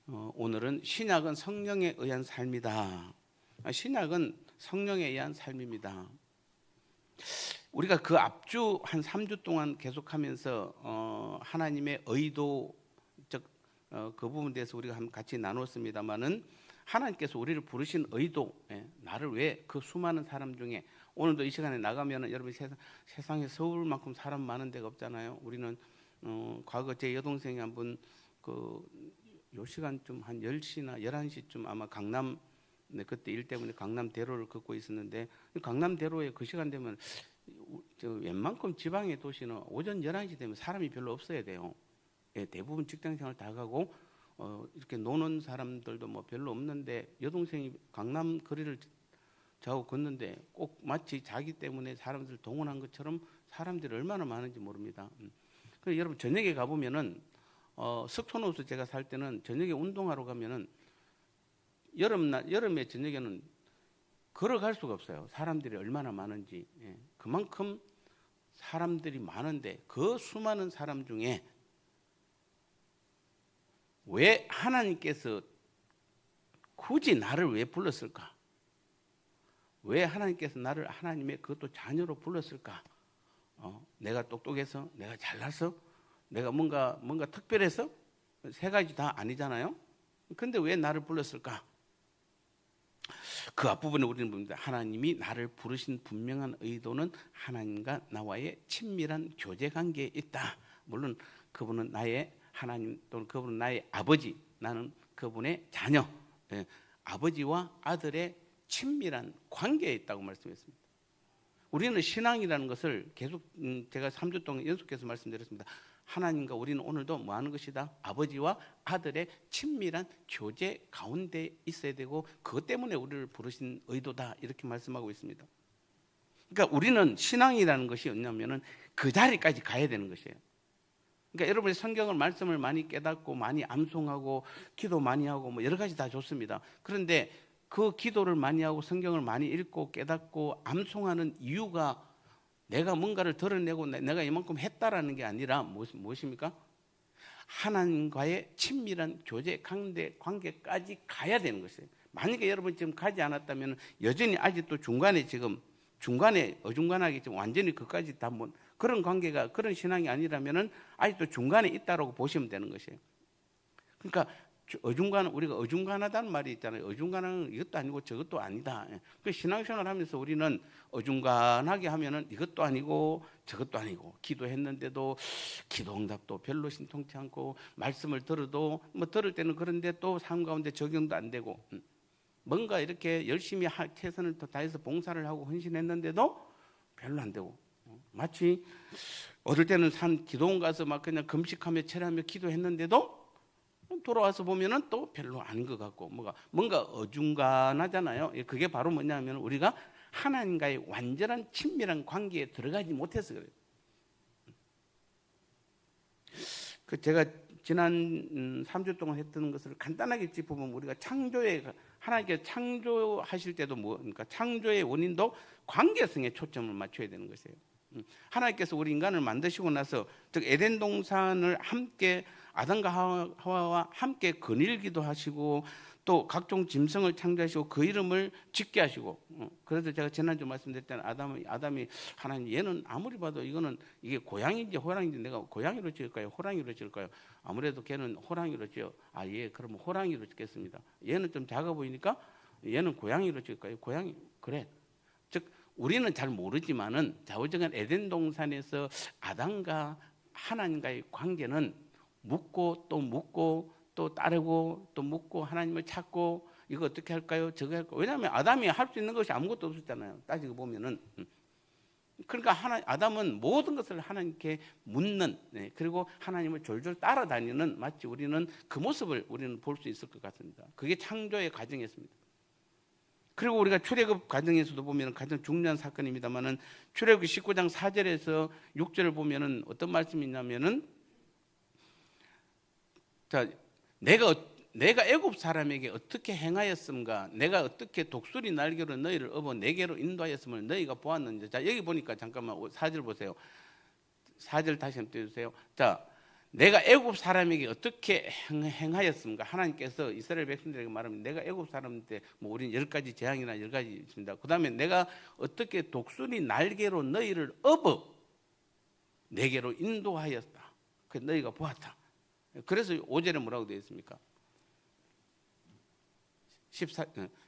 오늘은 신약은 성령에 의한 삶이다. 신약은 성령에 의한 삶입니다. 우리가 그 앞주 한 3주 동안 계속하면서 하나님의 의도, 그 부분에 대해서 우리가 같이 나눴습니다만은 하나님께서 우리를 부르신 의도, 나를 왜 그 수많은 사람 중에, 오늘도 이 시간에 나가면은 여러분 세상에 서울만큼 사람 많은 데가 없잖아요. 우리는 과거 제 여동생이 한번 요 시간쯤 한 10시나 11시쯤 아마 강남, 그때 일 때문에 강남대로를 걷고 있었는데, 강남대로에 그 시간 되면 웬만큼 지방의 도시는 오전 11시 되면 사람이 별로 없어야 돼요. 대부분 직장생활 다 가고 이렇게 노는 사람들도 뭐 별로 없는데, 여동생이 강남 거리를 저하고 걷는데 꼭 마치 자기 때문에 사람들 동원한 것처럼 사람들이 얼마나 많은지 모릅니다. 그래서 여러분 저녁에 가보면은 석촌호수 제가 살 때는 저녁에 운동하러 가면은 여름에 저녁에는 걸어갈 수가 없어요. 사람들이 얼마나 많은지. 그만큼 사람들이 많은데 그 수많은 사람 중에 왜 하나님께서 굳이 나를 왜 불렀을까? 왜 하나님께서 나를 하나님의 그것도 자녀로 불렀을까? 내가 똑똑해서, 내가 잘나서, 내가 뭔가 특별해서? 세 가지 다 아니잖아요. 근데 왜 나를 불렀을까? 그 앞부분에 우리는 봅니다. 하나님이 나를 부르신 분명한 의도는 하나님과 나와의 친밀한 교제 관계에 있다. 물론 그분은 나의 하나님, 또는 그분은 나의 아버지, 나는 그분의 자녀, 아버지와 아들의 친밀한 관계에 있다고 말씀했습니다. 우리는 신앙이라는 것을 계속 제가 3주 동안 연속해서 말씀드렸습니다. 하나님과 우리는 오늘도 뭐 하는 것이다? 아버지와 아들의 친밀한 교제 가운데 있어야 되고, 그것 때문에 우리를 부르신 의도다, 이렇게 말씀하고 있습니다. 그러니까 우리는 신앙이라는 것이 뭐냐면은 그 자리까지 가야 되는 것이에요. 그러니까 여러분이 성경을 말씀을 많이 깨닫고 많이 암송하고 기도 많이 하고 뭐 여러 가지 다 좋습니다. 그런데 그 기도를 많이 하고 성경을 많이 읽고 깨닫고 암송하는 이유가 내가 뭔가를 드러내고 내가 이만큼 했다라는 게 아니라 무엇입니까? 하나님과의 친밀한 교제 관계까지 가야 되는 것이에요. 만약에 여러분 지금 가지 않았다면 여전히 아직도 중간에 어중간하게 지금 완전히 그까지 다 뭐 그런 관계가, 그런 신앙이 아니라면은 아직도 중간에 있다라고 보시면 되는 것이에요. 그러니까 우리가 어중간하다는 말이 있잖아요. 어중간한 이것도 아니고 저것도 아니다. 그 신앙생활 하면서 우리는 어중간하게 하면은 이것도 아니고 저것도 아니고, 기도했는데도 기도 응답도 별로 신통치 않고, 말씀을 들어도 뭐 들을 때는 그런데 또 삶 가운데 적용도 안 되고, 뭔가 이렇게 열심히 최선을 다해서 봉사를 하고 헌신했는데도 별로 안 되고, 마치 어릴 때는 기도원 가서 막 그냥 금식하며 철회하며 기도했는데도 돌아와서 보면은 또 별로 아닌 것 같고, 뭔가 어중간하잖아요. 그게 바로 뭐냐면 우리가 하나님과의 완전한 친밀한 관계에 들어가지 못해서 그래요. 제가 지난 3주 동안 했던 것을 간단하게 짚어보면, 우리가 하나님께서 창조하실 때도 그러니까 창조의 원인도 관계성에 초점을 맞춰야 되는 것이에요. 하나님께서 우리 인간을 만드시고 나서, 즉 에덴 동산을 함께 아담과 하와와 함께 거닐기도 하시고, 또 각종 짐승을 창조하시고 그 이름을 짓게 하시고, 그래서 제가 지난주 말씀드렸잖아요. 아담이 하나님, 얘는 아무리 봐도 이게 고양이인지 호랑이인지 내가 고양이로 지을까요, 호랑이로 지을까요? 아무래도 걔는 호랑이로 지어. 그러면 호랑이로 짓겠습니다. 얘는 좀 작아 보이니까 얘는 고양이로 지을까요? 고양이. 그래. 즉 우리는 잘 모르지만은 좌우정한 에덴 동산에서 아담과 하나님과의 관계는 묻고 또 따르고 또 묻고 하나님을 찾고, 이거 어떻게 할까요? 저거 할까요? 왜냐하면 아담이 할 수 있는 것이 아무것도 없었잖아요. 따지고 보면은. 그러니까 아담은 모든 것을 하나님께 묻는, 그리고 하나님을 졸졸 따라다니는, 마치 우리는 그 모습을 우리는 볼 수 있을 것 같습니다. 그게 창조의 과정이었습니다. 그리고 우리가 출애굽 과정에서도 보면 가장 중요한 사건입니다만은, 출애굽 19장 4절에서 6절을 보면은 어떤 말씀이 있냐면은, 자, 내가 애굽 사람에게 어떻게 행하였음가, 내가 어떻게 독수리 날개로 너희를 업어 내게로 인도하였음을 너희가 보았는지. 자, 여기 보니까 잠깐만 4절 보세요. 4절 다시 한번 띄워주세요. 자, 내가 애굽 사람에게 어떻게 행하였습니까? 하나님께서 이스라엘 백성들에게 말하면 내가 애굽 사람한테 뭐 우리는 10가지 재앙이나 10가지 있습니다. 그 다음에 내가 어떻게 독수리 날개로 너희를 업어 내게로 인도하였다. 그 너희가 보았다. 그래서 5절에 뭐라고 되어 있습니까?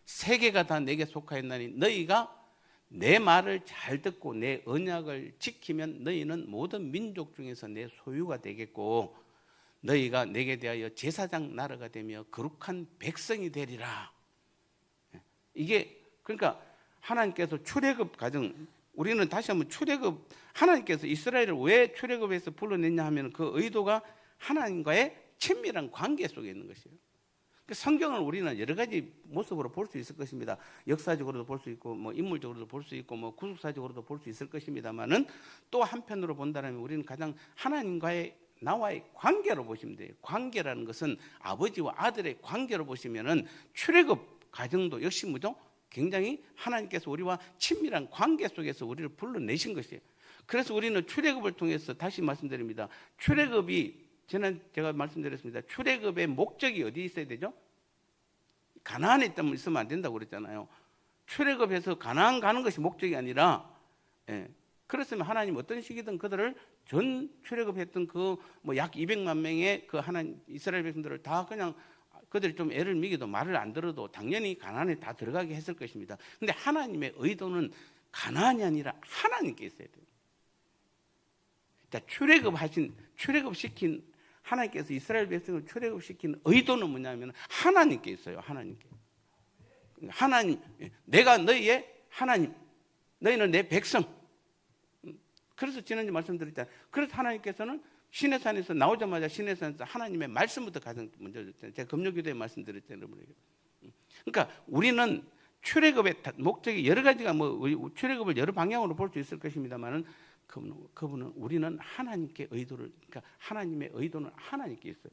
세계가 다 내게 속하였나니 너희가 내 말을 잘 듣고 내 언약을 지키면 너희는 모든 민족 중에서 내 소유가 되겠고 너희가 내게 대하여 제사장 나라가 되며 거룩한 백성이 되리라. 이게 그러니까 하나님께서 출애굽 과정, 우리는 다시 한번 출애굽, 하나님께서 이스라엘을 왜 출애굽에서 불러냈냐 하면 그 의도가 하나님과의 친밀한 관계 속에 있는 것이에요. 성경을 우리는 여러 가지 모습으로 볼 수 있을 것입니다. 역사적으로도 볼 수 있고, 뭐 인물적으로도 볼 수 있고, 뭐 구속사적으로도 볼 수 있을 것입니다만은 또 한편으로 본다면 우리는 가장 하나님과의 나와의 관계로 보시면 돼요. 관계라는 것은 아버지와 아들의 관계로 보시면은 출애굽 과정도 역시 뭐죠? 굉장히 하나님께서 우리와 친밀한 관계 속에서 우리를 불러내신 것이에요. 그래서 우리는 출애굽을 통해서 다시 말씀드립니다. 출애굽이 제가 말씀드렸습니다. 출애굽의 목적이 어디 있어야 되죠? 가나안에 있으면 안 된다고 그랬잖아요. 출애굽해서 가나안 가는 것이 목적이 아니라, 그렇으면 하나님 어떤 식이든 그들을 전 출애굽했던 그 뭐 약 200만 명의 그 하나님 이스라엘 백성들을 다 그냥 그들이 좀 애를 미기도 말을 안 들어도 당연히 가나안에 다 들어가게 했을 것입니다. 근데 하나님의 의도는 가나안이 아니라 하나님께 있어야 돼요. 출애굽시킨 하나님께서 이스라엘 백성을 출애굽시킨 의도는 뭐냐면 하나님께 있어요. 하나님께. 하나님, 내가 너희의 하나님, 너희는 내 백성. 그래서 지난주 말씀드렸잖아요. 그래서 하나님께서는 시내산에서 나오자마자 시내산에서 하나님의 말씀부터 가장 먼저 줬잖아요. 제가 금요기도에 말씀드렸잖아요. 그러니까 우리는 출애굽의 목적이 여러 가지가 뭐 출애굽을 여러 방향으로 볼 수 있을 것입니다만은 그분은 우리는 하나님께 의도를, 그러니까 하나님의 의도는 하나님께 있어요.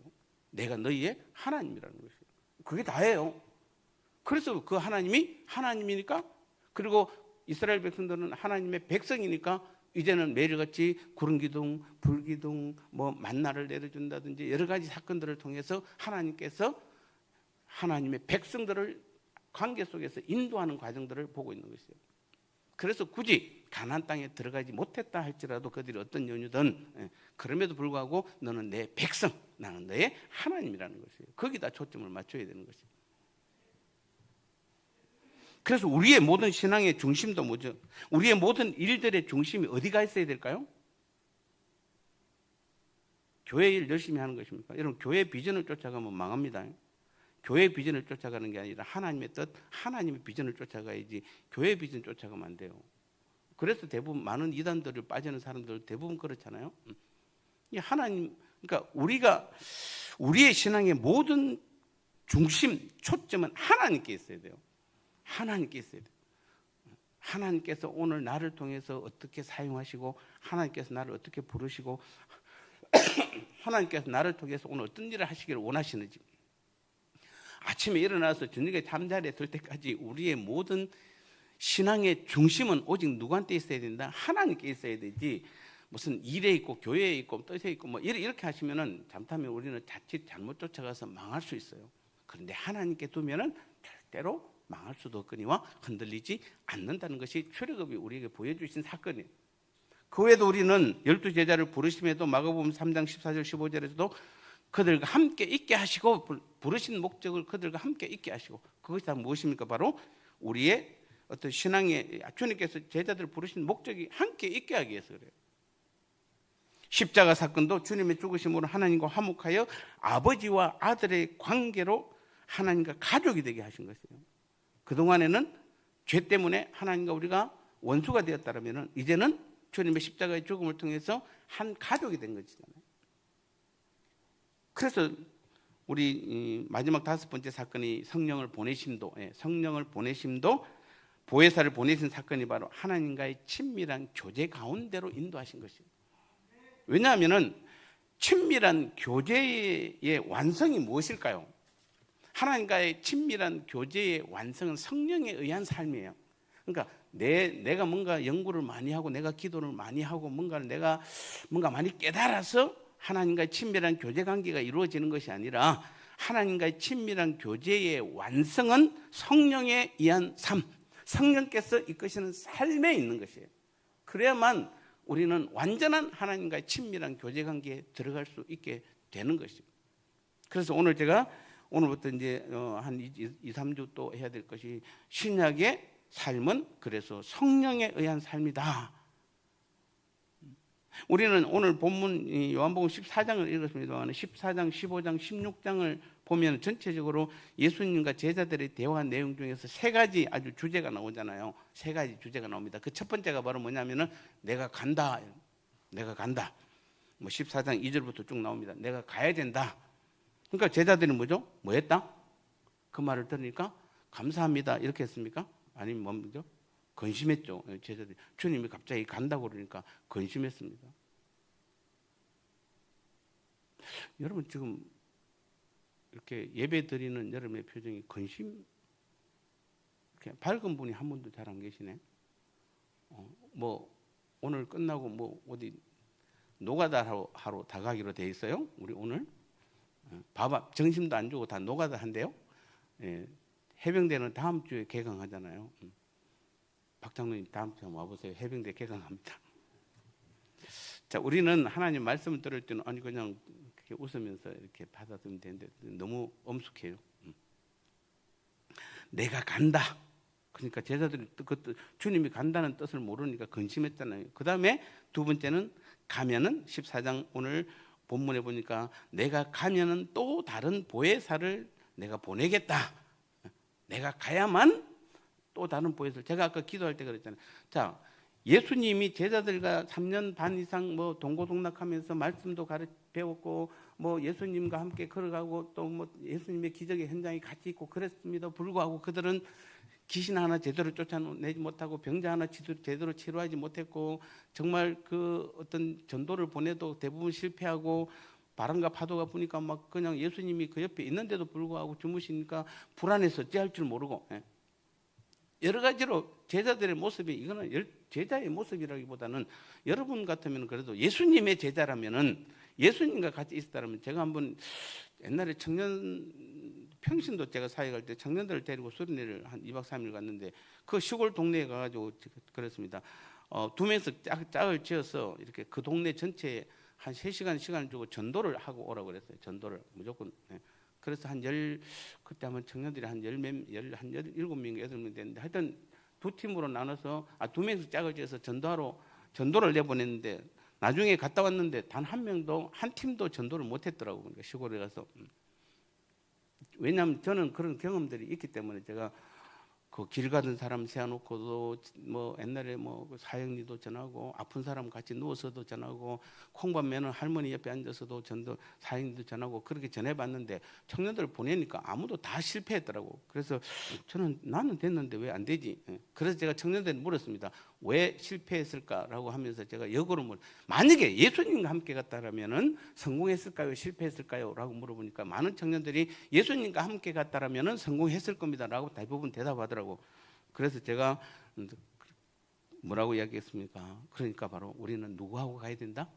내가 너희의 하나님이라는 것이에요. 그게 다예요. 그래서 그 하나님이 하나님이니까, 그리고 이스라엘 백성들은 하나님의 백성이니까 이제는 매일같이 구름 기둥, 불 기둥, 뭐 만나를 내려준다든지 여러 가지 사건들을 통해서 하나님께서 하나님의 백성들을 관계 속에서 인도하는 과정들을 보고 있는 것이에요. 그래서 굳이 가나안 땅에 들어가지 못했다 할지라도 그들이 어떤 연유든 그럼에도 불구하고 너는 내 백성, 나는 너의 하나님이라는 것이에요. 거기다 초점을 맞춰야 되는 것이에요. 그래서 우리의 모든 신앙의 중심도 뭐죠? 우리의 모든 일들의 중심이 어디가 있어야 될까요? 교회 일 열심히 하는 것입니까? 여러분, 교회 비전을 쫓아가면 망합니다. 교회 비전을 쫓아가는 게 아니라 하나님의 뜻, 하나님의 비전을 쫓아가야지 교회 비전 쫓아가면 안 돼요. 그래서 대부분 많은 이단들을 빠지는 사람들 대부분 그렇잖아요. 이 하나님, 그러니까 우리의 신앙의 모든 중심, 초점은 하나님께 있어야 돼요. 하나님께 있어야 돼요. 하나님께서 오늘 나를 통해서 어떻게 사용하시고, 하나님께서 나를 어떻게 부르시고, 하나님께서 나를 통해서 오늘 어떤 일을 하시기를 원하시는지, 아침에 일어나서 저녁에 잠자리에 들 때까지 우리의 모든 신앙의 중심은 오직 누구한테 있어야 된다? 하나님께 있어야 되지, 무슨 일에 있고 교회에 있고 뜻에 있고 뭐 이렇게 하시면은 잘못하면 우리는 자칫 잘못 쫓아가서 망할 수 있어요. 그런데 하나님께 두면은 절대로 망할 수도 없거니와 흔들리지 않는다는 것이 출애굽이 우리에게 보여주신 사건이에요. 그 외에도 우리는 12제자를 부르심에도 마가복음 3장 14절 15절에서도 그들과 함께 있게 하시고, 부르신 목적을 그들과 함께 있게 하시고, 그것이 다 무엇입니까? 바로 우리의 어떤 신앙의, 주님께서 제자들을 부르신 목적이 함께 있게 하기 위해서 그래요. 십자가 사건도 주님의 죽으심으로 하나님과 화목하여 아버지와 아들의 관계로 하나님과 가족이 되게 하신 것이에요. 그동안에는 죄 때문에 하나님과 우리가 원수가 되었다면 이제는 주님의 십자가의 죽음을 통해서 한 가족이 된 것이잖아요. 그래서 우리 마지막 5번째 사건이 성령을 보내심도, 보혜사를 보내신 사건이 바로 하나님과의 친밀한 교제 가운데로 인도하신 것이에요. 왜냐하면 친밀한 교제의 완성이 무엇일까요? 하나님과의 친밀한 교제의 완성은 성령에 의한 삶이에요. 그러니까 내가 뭔가 연구를 많이 하고 내가 기도를 많이 하고 내가 뭔가 많이 깨달아서 하나님과의 친밀한 교제 관계가 이루어지는 것이 아니라 하나님과의 친밀한 교제의 완성은 성령에 의한 삶, 성령께서 이끄시는 삶에 있는 것이에요. 그래야만 우리는 완전한 하나님과의 친밀한 교제 관계에 들어갈 수 있게 되는 것입니다. 그래서 오늘 제가 오늘부터 이제 한 2, 3주 또 해야 될 것이 신약의 삶은 그래서 성령에 의한 삶이다. 우리는 오늘 본문 요한복음 14장을 읽었습니다만 14장, 15장, 16장을 보면 전체적으로 예수님과 제자들의 대화 내용 중에서 세 가지 아주 주제가 나오잖아요. 세 가지 주제가 나옵니다. 그 첫 번째가 바로 뭐냐면은 내가 간다. 내가 간다. 뭐 14장 2절부터 쭉 나옵니다. 내가 가야 된다. 그러니까 제자들이 뭐죠? 뭐 했다? 그 말을 들으니까 감사합니다. 이렇게 했습니까? 아니면 뭡니까? 근심했죠. 제자들이 주님이 갑자기 간다고 그러니까 근심했습니다. 여러분 지금 이렇게 예배 드리는 여러분의 표정이 근심, 이렇게 밝은 분이 한 분도 잘 안 계시네. 뭐 오늘 끝나고 뭐 어디 노가다 하러 다 가기로 돼 있어요. 우리 오늘 밥 점심도 안 주고 다 노가다 한대요. 예, 해병대는 다음 주에 개강하잖아요. 박 장로님 다음 주에 와보세요. 해병대 개강합니다. 자, 우리는 하나님 말씀을 들을 때는 아니 그냥 이렇게 웃으면서 이렇게 받아들이면 되는데 너무 엄숙해요. 내가 간다. 그러니까 제자들이 그 주님이 간다는 뜻을 모르니까 근심했잖아요. 그 다음에 두 번째는 가면은 14장 오늘 본문에 보니까 내가 가면은 또 다른 보혜사를 내가 보내겠다. 내가 가야만 또 다른 보혜사를. 제가 아까 기도할 때 그랬잖아요. 자, 예수님이 제자들과 3년 반 이상 뭐 동고동락하면서 말씀도 배웠고 뭐 예수님과 함께 걸어가고 또 뭐 예수님의 기적의 현장에 같이 있고 그랬습니다. 불구하고 그들은 귀신 하나 제대로 쫓아내지 못하고 병자 하나 제대로 치료하지 못했고 정말 그 어떤 전도를 보내도 대부분 실패하고 바람과 파도가 부니까 막 그냥 예수님이 그 옆에 있는데도 불구하고 주무시니까 불안해서 어찌할 줄 모르고 여러 가지로 제자들의 모습이 이거는 제자의 모습이라기보다는 여러분 같으면 그래도 예수님의 제자라면은 예수님과 같이 있었다면 제가 한번 옛날에 평신도 제가 사역할 때 청년들을 데리고 수련회를 한 2박 3일 갔는데 그 시골 동네에 가가지고 그랬습니다. 두 명이서 짝을 지어서 이렇게 그 동네 전체에 한 3시간 시간을 주고 전도를 하고 오라고 그랬어요. 전도를 무조건. 그래서 그때 한번 청년들이 한 17명, 8명 됐는데 하여튼 두 팀으로 나눠서 두 명이서 짝을 지어서 전도를 내보냈는데 나중에 갔다 왔는데 단 한 팀도 전도를 못했더라고요. 그러니까 시골에 가서. 왜냐하면 저는 그런 경험들이 있기 때문에 제가 그 길 가던 사람 세워놓고도 뭐 옛날에 뭐 사형리도 전하고 아픈 사람 같이 누워서도 전하고 콩밥 매는 할머니 옆에 앉아서도 사형리도 전하고 그렇게 전해봤는데 청년들 보내니까 아무도 다 실패했더라고. 그래서 나는 됐는데 왜 안 되지? 그래서 제가 청년들한테 물었습니다. 왜 실패했을까라고 하면서 제가 역으로 만약에 예수님과 함께 갔다라면은 성공했을까요? 실패했을까요? 라고 물어보니까 많은 청년들이 예수님과 함께 갔다라면은 성공했을 겁니다라고 대부분 대답하더라고요. 그래서 제가 뭐라고 이야기했습니까? 그러니까 바로 우리는 누구하고 가야 된다?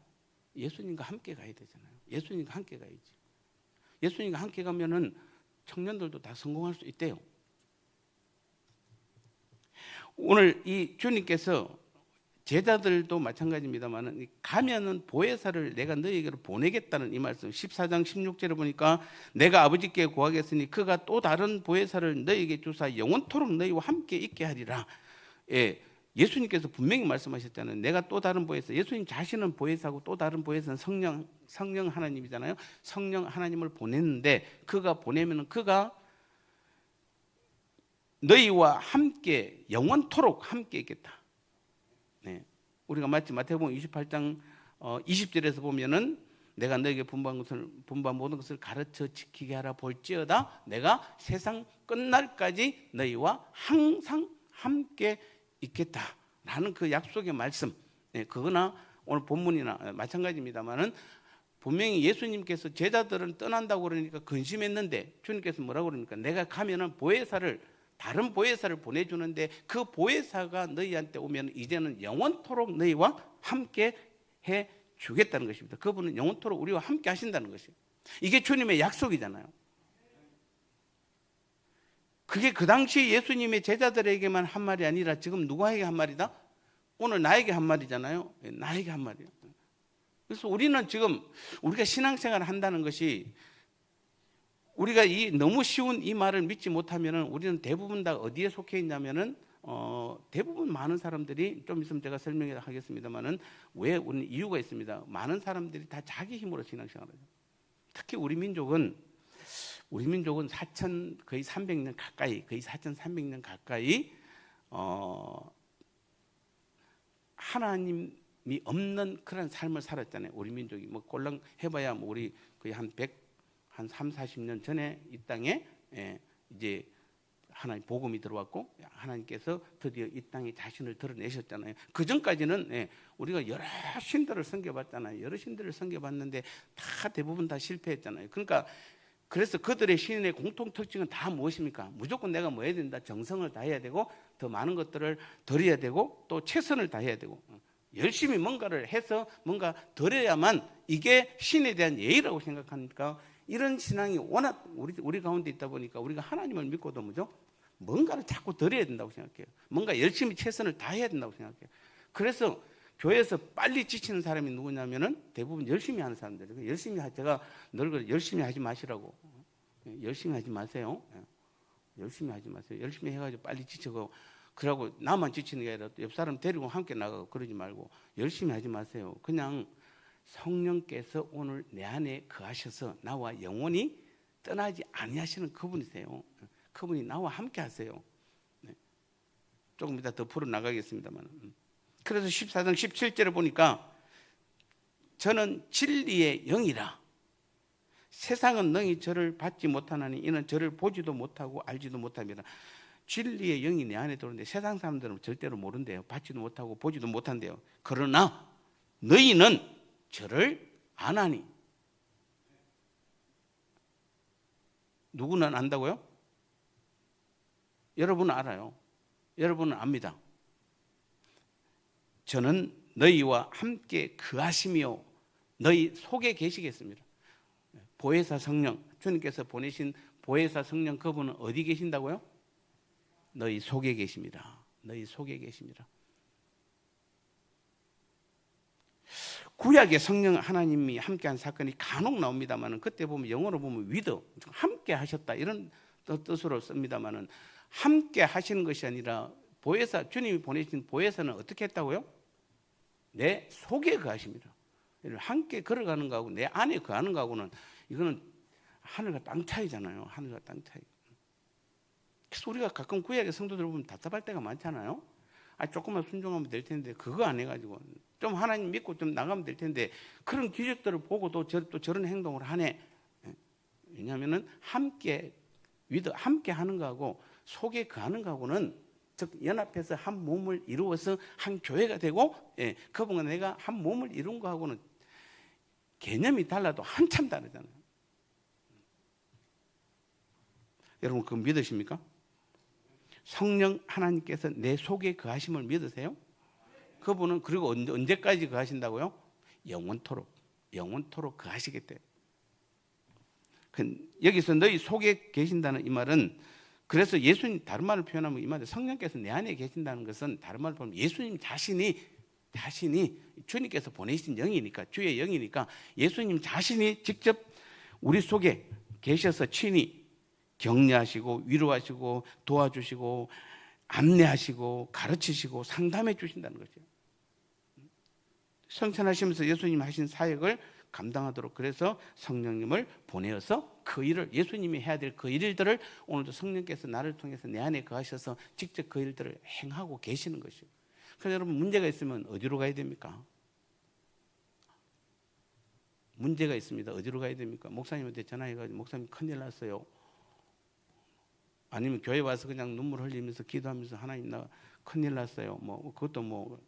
예수님과 함께 가야 되잖아요. 예수님과 함께 가야지. 예수님과 함께 가면은 청년들도 다 성공할 수 있대요. 오늘 이 주님께서 제자들도 마찬가지입니다만 가면은 보혜사를 내가 너희에게로 보내겠다는 이 말씀 14장 16절에 보니까 내가 아버지께 구하겠으니 그가 또 다른 보혜사를 너희에게 주사 영원토록 너희와 함께 있게 하리라. 예수님께서 분명히 말씀하셨잖아요. 내가 또 다른 보혜사, 예수님 자신은 보혜사고 또 다른 보혜사는 성령 하나님이잖아요. 성령 하나님을 보냈는데 그가 보내면은 그가 너희와 함께 영원토록 함께 있겠다. 우리가 마태복음 28장 20절에서 보면은 내가 너에게 분부한 모든 것을 가르쳐 지키게 하라 볼지어다 내가 세상 끝날까지 너희와 항상 함께 있겠다라는 그 약속의 말씀. 그거나 오늘 본문이나 마찬가지입니다만은 분명히 예수님께서 제자들은 떠난다고 그러니까 근심했는데 주님께서 뭐라고 그러니까 내가 가면은 다른 보혜사를 보내주는데 그 보혜사가 너희한테 오면 이제는 영원토록 너희와 함께 해 주겠다는 것입니다. 그분은 영원토록 우리와 함께 하신다는 것이에요. 이게 주님의 약속이잖아요. 그게 그 당시 예수님의 제자들에게만 한 말이 아니라 지금 누구에게 한 말이다? 오늘 나에게 한 말이잖아요. 나에게 한 말이에요. 그래서 우리는 지금 우리가 신앙생활을 한다는 것이 우리가 이 너무 쉬운 이 말을 믿지 못하면은 우리는 대부분 다 어디에 속해 있냐면은 대부분 많은 사람들이 좀 있으면 제가 설명하겠습니다만은 왜 우리는 이유가 있습니다. 많은 사람들이 다 자기 힘으로 신앙생활을 해요. 특히 우리 민족은 거의 300년 가까이, 거의 4,300년 가까이 하나님이 없는 그런 삶을 살았잖아요. 우리 민족이 뭐 꼴랑 해봐야 뭐 우리 거의 한 3, 40년 전에 이 땅에 이제 하나님 복음이 들어왔고 하나님께서 드디어 이 땅에 자신을 드러내셨잖아요. 그 전까지는 우리가 여러 신들을 섬겨봤잖아요. 여러 신들을 섬겨봤는데 다 대부분 다 실패했잖아요. 그러니까 그래서 그들의 신의 공통 특징은 다 무엇입니까? 무조건 내가 뭐 해야 된다. 정성을 다해야 되고 더 많은 것들을 드려야 되고 또 최선을 다해야 되고 열심히 뭔가를 해서 뭔가 드려야만 이게 신에 대한 예의라고 생각하니까 이런 신앙이 워낙 우리 가운데 있다 보니까 우리가 하나님을 믿고도 뭐죠? 뭔가를 자꾸 드려야 된다고 생각해요. 뭔가 열심히 최선을 다해야 된다고 생각해요. 그래서 교회에서 빨리 지치는 사람이 누구냐면은 대부분 열심히 하는 사람들이에요. 제가 늘 열심히 하지 마시라고. 열심히 하지 마세요. 열심히 하지 마세요. 열심히 해가지고 빨리 지쳐고 그러고 나만 지치는 게 아니라 옆 사람 데리고 함께 나가고 그러지 말고 열심히 하지 마세요. 그냥 성령께서 오늘 내 안에 거하셔서 나와 영원히 떠나지 아니하시는 그분이세요. 그분이 나와 함께 하세요. 조금 이따 더 풀어 나가겠습니다만. 그래서 14장 17절에 보니까 저는 진리의 영이라 세상은 능히 저를 받지 못하나니 이는 저를 보지도 못하고 알지도 못합니다. 진리의 영이 내 안에 들어오는데 세상 사람들은 절대로 모른대요. 받지도 못하고 보지도 못한대요. 그러나 너희는 저를 아나니. 누구는 안다고요? 여러분은 알아요. 여러분은 압니다. 저는 너희와 함께 거하시며 너희 속에 계시겠습니다. 보혜사 성령, 주님께서 보내신 보혜사 성령 그분은 어디 계신다고요? 너희 속에 계십니다. 너희 속에 계십니다. 구약의 성령 하나님이 함께한 사건이 간혹 나옵니다만은 그때 보면 영어로 보면 위드 함께 하셨다 이런 뜻으로 씁니다만은 함께 하시는 것이 아니라 보혜사 주님이 보내신 보혜사는 어떻게 했다고요? 내 속에 거하십니다. 함께 걸어가는 거하고 내 안에 거하는 거하고는 이거는 하늘과 땅 차이잖아요. 하늘과 땅 차이. 그래서 우리가 가끔 구약의 성도들 보면 답답할 때가 많잖아요. 조금만 순종하면 될 텐데 그거 안 해가지고 좀 하나님 믿고 좀 나가면 될 텐데 그런 기적들을 보고도 또 저런 행동을 하네. 왜냐하면은 함께 하는 거하고 속에 거하는 거하고는 즉 연합해서 한 몸을 이루어서 한 교회가 되고 그분과 내가 한 몸을 이룬 거하고는 개념이 달라도 한참 다르잖아요. 여러분 그거 믿으십니까? 성령 하나님께서 내 속에 거하심을 믿으세요? 그분은 그리고 언제까지 거하신다고요? 영원토록 거하시겠대요. 여기서 너희 속에 계신다는 이 말은 그래서 예수님 다른 말을 표현하면 이 말은 성령께서 내 안에 계신다는 것은 다른 말로 보면 예수님 자신이 주님께서 보내신 영이니까 주의 영이니까 예수님 자신이 직접 우리 속에 계셔서 친히 격려하시고 위로하시고 도와주시고 안내하시고 가르치시고 상담해 주신다는 거죠. 성천하시면서 예수님 하신 사역을 감당하도록 그래서 성령님을 보내어서 그 일을 예수님이 해야 될 그 일들을 오늘도 성령께서 나를 통해서 내 안에 거하셔서 직접 그 일들을 행하고 계시는 것이죠. 그래서 여러분 문제가 있으면 어디로 가야 됩니까? 문제가 있습니다. 어디로 가야 됩니까? 목사님한테 전화해가지고 목사님 큰일 났어요. 아니면 교회 와서 그냥 눈물 흘리면서 기도하면서 하나님 나 큰일 났어요. 뭐 그것도 뭐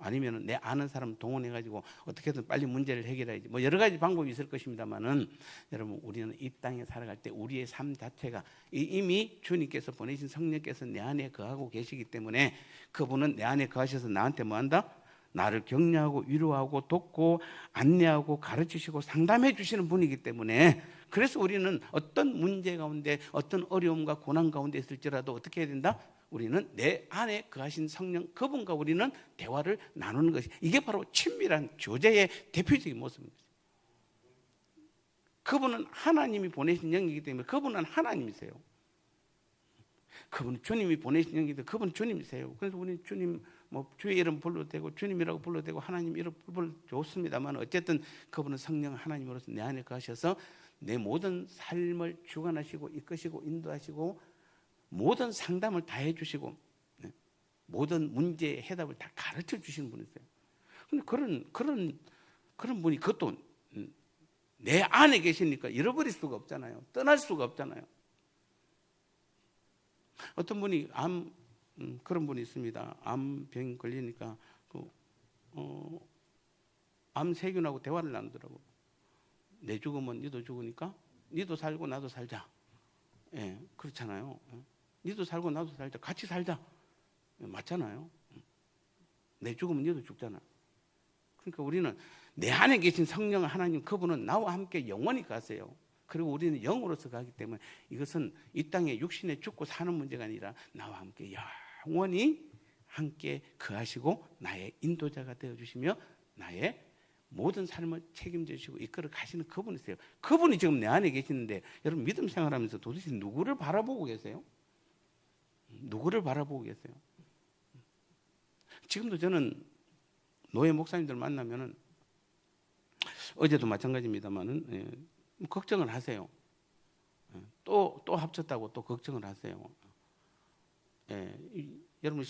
아니면 내 아는 사람 동원해가지고 어떻게든 빨리 문제를 해결해야지. 뭐 여러 가지 방법이 있을 것입니다만은 여러분 우리는 이 땅에 살아갈 때 우리의 삶 자체가 이미 주님께서 보내신 성령께서 내 안에 거하고 계시기 때문에 그분은 내 안에 거하셔서 나한테 뭐한다? 나를 격려하고 위로하고 돕고 안내하고 가르치시고 상담해 주시는 분이기 때문에, 그래서 우리는 어떤 문제 가운데 어떤 어려움과 고난 가운데 있을지라도 어떻게 해야 된다? 우리는 내 안에 거하신 성령 그분과 우리는 대화를 나누는 것이, 이게 바로 친밀한 교제의 대표적인 모습입니다. 그분은 하나님이 보내신 영이기 때문에 그분은 하나님이세요. 그분은 주님이 보내신 영이기 때문에 그분은 주님이세요. 그래서 우리는 주님 뭐 주의 이름 불러도 되고 주님이라고 불러도 되고 하나님 이름 불러도 좋습니다만, 어쨌든 그분은 성령 하나님으로서 내 안에 거하셔서 내 모든 삶을 주관하시고 이끄시고 인도하시고 모든 상담을 다 해주시고 모든 문제의 해답을 다 가르쳐 주시는 분이세요. 근데 그런 분이 그것도 내 안에 계시니까 잃어버릴 수가 없잖아요. 떠날 수가 없잖아요. 어떤 분이 그런 분이 있습니다. 암병 걸리니까 암 세균하고 대화를 나누더라고. 내 죽으면 니도 죽으니까 니도 살고 나도 살자. 예, 그렇잖아요. 니도 살고 나도 살자. 같이 살자. 맞잖아요. 내 죽으면 니도 죽잖아. 그러니까 우리는 내 안에 계신 성령 하나님 그분은 나와 함께 영원히 가세요. 그리고 우리는 영으로서 가기 때문에 이것은 이 땅에 육신에 죽고 사는 문제가 아니라 나와 함께 영원히 함께 거하시고 나의 인도자가 되어주시며 나의 모든 삶을 책임져 주시고 이끌어 가시는 그분이세요. 그분이 지금 내 안에 계시는데, 여러분 믿음 생활하면서 도대체 누구를 바라보고 계세요? 누구를 바라보고 계세요? 지금도 저는 노예 목사님들 만나면은, 어제도 마찬가지입니다만은 걱정을 하세요. 또 합쳤다고 또 걱정을 하세요. 여러분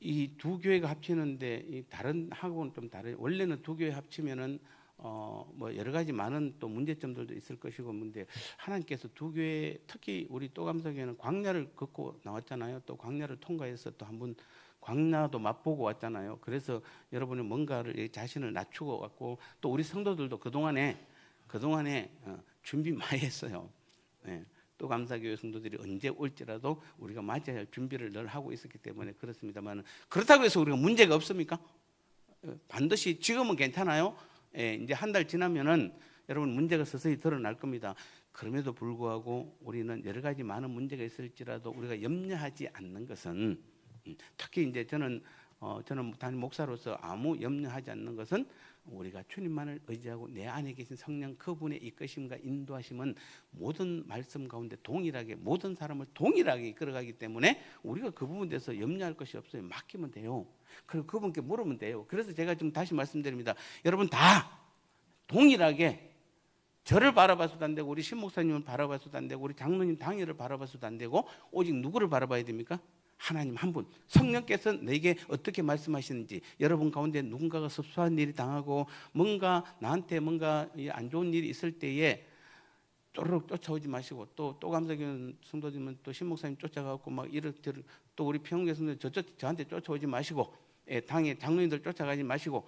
이 두 교회가 합치는데 이 다른 하고는 좀 다른. 원래는 두 교회 합치면은 뭐 여러 가지 많은 또 문제점들도 있을 것이고, 근데 하나님께서 두 교회, 특히 우리 또감사교회는 광야를 걷고 나왔잖아요. 또 광야를 통과해서 또 한번 광야도 맛보고 왔잖아요. 그래서 여러분이 뭔가를 자신을 낮추고 왔고, 또 우리 성도들도 그동안에 준비 많이 했어요. 또 감사교회 성도들이 언제 올지라도 우리가 맞아야 할 준비를 늘 하고 있었기 때문에 그렇습니다만, 그렇다고 해서 우리가 문제가 없습니까? 반드시 지금은 괜찮아요. 이제 한 달 지나면은 여러분 문제가 서서히 드러날 겁니다. 그럼에도 불구하고 우리는 여러 가지 많은 문제가 있을지라도 우리가 염려하지 않는 것은, 특히 이제 저는 담임 목사로서 아무 염려하지 않는 것은, 우리가 주님만을 의지하고 내 안에 계신 성령 그분의 이끄심과 인도하심은 모든 말씀 가운데 동일하게 모든 사람을 동일하게 이끌어가기 때문에 우리가 그 부분에 대해서 염려할 것이 없어요. 맡기면 돼요. 그리고 그분께 물으면 돼요. 그래서 제가 좀 다시 말씀드립니다. 여러분 다 동일하게 저를 바라봐서도 안 되고 우리 신목사님을 바라봐서도 안 되고 우리 장로님 당회를 바라봐서도 안 되고, 오직 누구를 바라봐야 됩니까? 하나님 한 분. 성령께서 내게 어떻게 말씀하시는지, 여러분 가운데 누군가가 섭섭한 일이 당하고 뭔가 나한테 뭔가 안 좋은 일이 있을 때에 쪼르륵 쫓아오지 마시고, 또 감사교회 성도님은 또 신목사님 쫓아가고 막 이렇게, 또 우리 평교회 성도님 저한테 쫓아오지 마시고, 당의 장로님들 쫓아가지 마시고,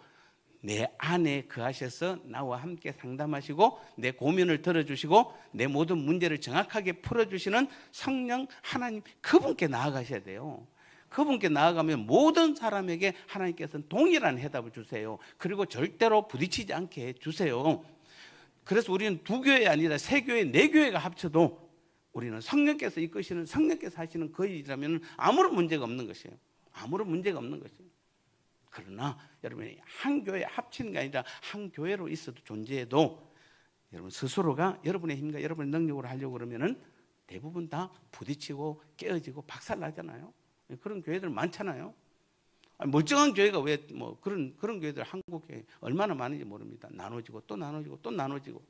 내 안에 거하셔서 나와 함께 상담하시고 내 고민을 들어주시고 내 모든 문제를 정확하게 풀어주시는 성령 하나님 그분께 나아가셔야 돼요. 그분께 나아가면 모든 사람에게 하나님께서는 동일한 해답을 주세요. 그리고 절대로 부딪히지 않게 해주세요. 그래서 우리는 두 교회 아니라 세 교회, 네 교회가 합쳐도 우리는 성령께서 이끄시는, 성령께서 하시는 그 일이라면 아무런 문제가 없는 것이에요. 아무런 문제가 없는 것이에요. 그러나 여러분이 한 교회에 합치는 게 아니라 한 교회로 있어도 존재해도 여러분 스스로가 여러분의 힘과 여러분의 능력으로 하려고 그러면은 대부분 다 부딪히고 깨어지고 박살나잖아요. 그런 교회들 많잖아요. 멀쩡한 교회가 왜 뭐 그런 교회들 한국에 얼마나 많은지 모릅니다. 나눠지고 또 나눠지고 또 나눠지고.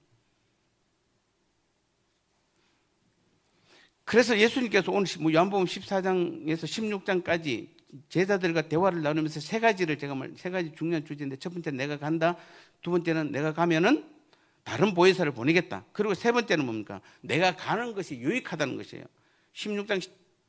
그래서 예수님께서 오늘 요한복음 14장에서 16장까지 제자들과 대화를 나누면서 세 가지 중요한 주제인데, 첫 번째는 내가 간다, 두 번째는 내가 가면은 다른 보혜사를 보내겠다, 그리고 세 번째는 뭡니까? 내가 가는 것이 유익하다는 것이에요. 16장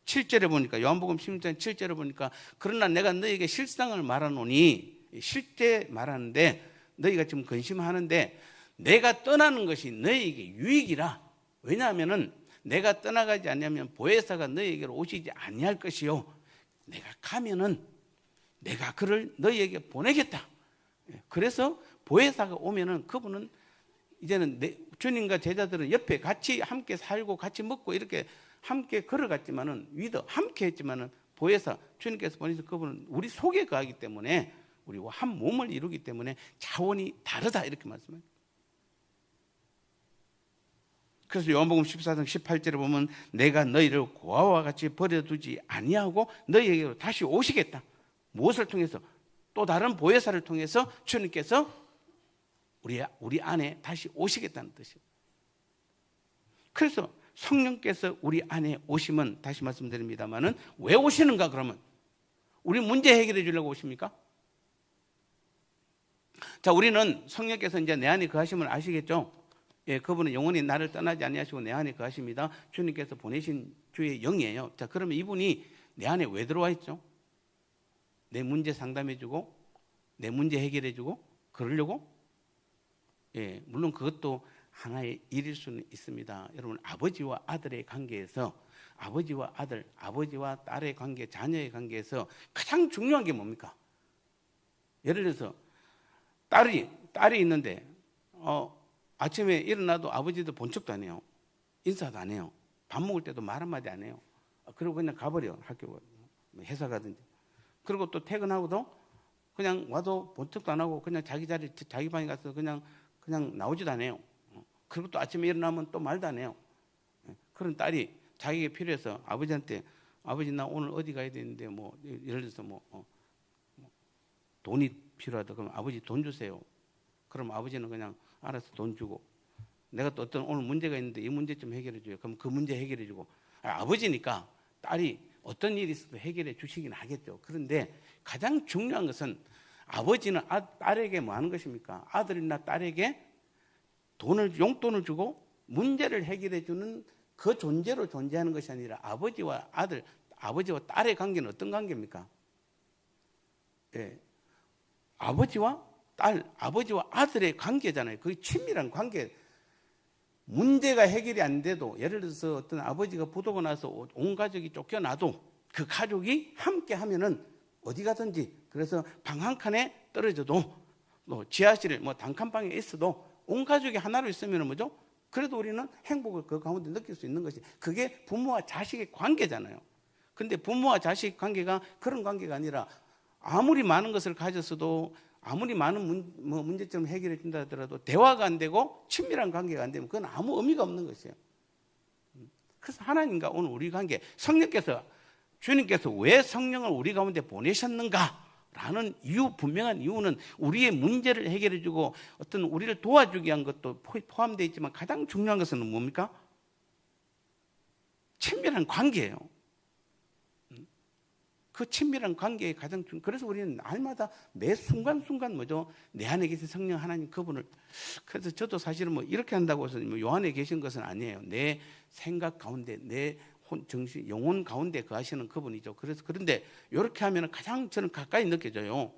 7절에 보니까, 요한복음 16장 7절에 보니까, 그러나 내가 너에게 실상을 말하노니, 실제 말하는데 너희가 지금 근심하는데 내가 떠나는 것이 너희에게 유익이라. 왜냐하면은 내가 떠나가지 않으면 보혜사가 너희에게로 오시지 아니할 것이요, 내가 가면은 내가 그를 너희에게 보내겠다. 그래서 보혜사가 오면은 그분은 이제는 주님과 제자들은 옆에 같이 함께 살고 같이 먹고 이렇게 함께 걸어갔지만은 위더 함께 했지만은 보혜사 주님께서 보내서 그분은 우리 속에 거하기 때문에 우리와 한 몸을 이루기 때문에 차원이 다르다 이렇게 말씀합니다. 그래서 요한복음 14장 18절에 보면 내가 너희를 고아와 같이 버려두지 아니하고 너희에게로 다시 오시겠다. 무엇을 통해서? 또 다른 보혜사를 통해서 주님께서 우리 안에 다시 오시겠다는 뜻이에요. 그래서 성령께서 우리 안에 오시면 다시 말씀드립니다만은 왜 오시는가 그러면? 우리 문제 해결해 주려고 오십니까? 자, 우리는 성령께서 이제 내 안에 거하심을 아시겠죠? 예, 그분은 영원히 나를 떠나지 아니하시고 내 안에 거하십니다. 주님께서 보내신 주의 영이에요. 자, 그러면 이분이 내 안에 왜 들어와 있죠? 내 문제 상담해주고 내 문제 해결해주고 그러려고? 예, 물론 그것도 하나의 일일 수는 있습니다. 여러분, 아버지와 아들의 관계에서 아버지와 아들, 아버지와 딸의 관계, 자녀의 관계에서 가장 중요한 게 뭡니까? 예를 들어서 딸이 있는데 아침에 일어나도 아버지도 본 척도 안 해요. 인사도 안 해요. 밥 먹을 때도 말 한마디 안 해요. 그리고 그냥 가버려. 학교 회사 가든지. 그리고 또 퇴근하고도 그냥 와도 본 척도 안 하고 그냥 자기 자리 자기 방에 가서 그냥 나오지도 않아요. 그리고 또 아침에 일어나면 또 말도 안 해요. 그런 딸이 자기가 필요해서 아버지한테 아버지 나 오늘 어디 가야 되는데 뭐 예를 들어서 돈이 필요하다 그러면 아버지 돈 주세요. 그럼 아버지는 그냥 알아서 돈 주고 내가 또 어떤 오늘 문제가 있는데 이 문제 좀 해결해 줘요. 그럼 그 문제 해결해 주고 아버지니까 딸이 어떤 일이 있어도 해결해 주시긴 하겠죠. 그런데 가장 중요한 것은 아버지는 딸에게 뭐 하는 것입니까? 아들이나 딸에게 용돈을 주고 문제를 해결해 주는 그 존재로 존재하는 것이 아니라 아버지와 딸의 관계는 어떤 관계입니까? 예. 아버지와 딸, 아버지와 아들의 관계잖아요. 그게 친밀한 관계. 문제가 해결이 안 돼도 예를 들어서 어떤 아버지가 부도가 나서 온 가족이 쫓겨나도 그 가족이 함께 하면은 어디 가든지 그래서 방 한 칸에 떨어져도 지하실 단칸방에 있어도 온 가족이 하나로 있으면 뭐죠? 그래도 우리는 행복을 그 가운데 느낄 수 있는 것이 그게 부모와 자식의 관계잖아요. 근데 부모와 자식 관계가 그런 관계가 아니라 아무리 많은 것을 가졌어도 아무리 많은 문제점을 해결해 준다 하더라도 대화가 안 되고 친밀한 관계가 안 되면 그건 아무 의미가 없는 것이에요. 그래서 하나님과 오늘 우리 관계 주님께서 왜 성령을 우리 가운데 보내셨는가? 라는 분명한 이유는 우리의 문제를 해결해 주고 어떤 우리를 도와주기 위한 것도 포함되어 있지만 가장 중요한 것은 뭡니까? 친밀한 관계예요. 그 친밀한 관계의 가장 중요한 그래서 우리는 날마다 매 순간순간 내 안에 계신 성령 하나님 그분을 그래서 저도 사실은 이렇게 한다고 해서 요 안에 계신 것은 아니에요. 내 생각 가운데 내 정신, 영혼 가운데 거하시는 그분이죠. 그런데 이렇게 하면 가장 저는 가까이 느껴져요.